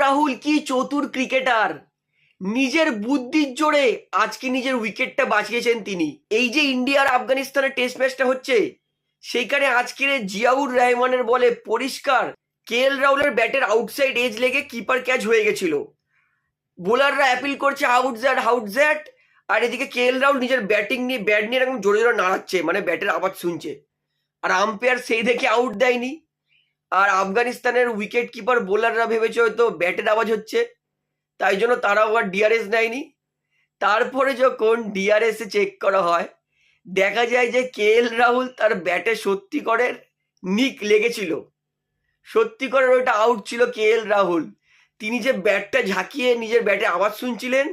রাহুল কি চতুর ক্রিকেটার! নিজের বুদ্ধির জোরে আজকে নিজের উইকেটটা বাঁচিয়েছেন তিনি। এই যে ইন্ডিয়া আর আফগানিস্তানের টেস্ট ম্যাচটা হচ্ছে, সেইখানে আজকের জিয়াউর রহমানের বলে পরিষ্কার রাহুলের ব্যাটের আউটসাইড এজ লেগে কিপার ক্যাচ হয়ে গেছিল। বোলাররা অ্যাপিল করছে আউট দ্যাট আউট দ্যাট, আর এদিকে রাহুল নিজের ব্যাট নিয়ে এরকম জোরে জোরে নাড়াচ্ছে, মানে ব্যাটের আওয়াজ শুনছে। আর আম্পায়ার সেই দেখে আউট দেয়নি। আর আফগানিস্তানের উইকেট কিপার বোলাররা ভেবেছে হয়তো ব্যাটের আওয়াজ হচ্ছে, তাই জন্য তারা আবার ডিআরএস নেয়নি। তারপরে যখন ডিআরএস এ চেক করা হয়, দেখা যায় যে রাহুল তার ব্যাটে সত্যিকারের নিক লেগেছিল, সত্যিকারের ওইটা আউট ছিল। রাহুল তিনি যে ব্যাটটা ঝাঁকিয়ে নিজের ব্যাটে আওয়াজ শুনছিলেন,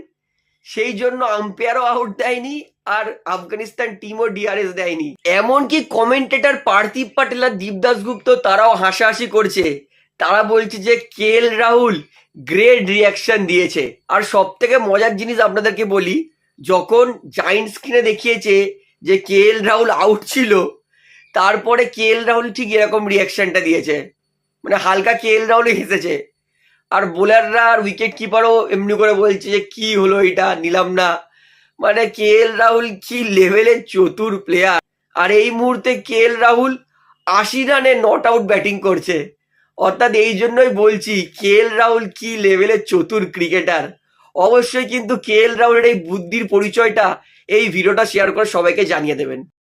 সেই জন্য আম্পায়ারও আউট দেয়নি, আর আফগানিস্তান টিমও ডিআরএস দেয়নি। এমনকি কমেন্টেটর পার্থিব পাটেল আর দীপদাস গুপ্ত তারাও হাসাহাসি করছে। তারা বলছে যে রাহুল গ্রেট রিয়াকশন দিয়েছে। আর সব থেকে মজার জিনিস আপনাদেরকে বলি, যখন জায়েন্ট স্ক্রিনে দেখিয়েছে যে রাহুল আউট ছিল, তারপরে রাহুল ঠিক এরকম রিয়াকশনটা দিয়েছে, মানে হালকা রাহুল হেসেছে। আর বোলাররা আর উইকেট কিপারও এমনি করে বলছে যে কি হলো, এটা নিলাম না। মানে রাহুল কি লেভেলের চতুর প্লেয়ার। আর এই মুহূর্তে রাহুল 80 রানে নট আউট ব্যাটিং করছে। অর্থাৎ এই জন্যই বলছি রাহুল কি লেভেলের চতুর ক্রিকেটার। অবশ্যই কিন্তু রাহুলের এই বুদ্ধির পরিচয়টা এই ভিডিওটা শেয়ার করে সবাইকে জানিয়ে দেবেন।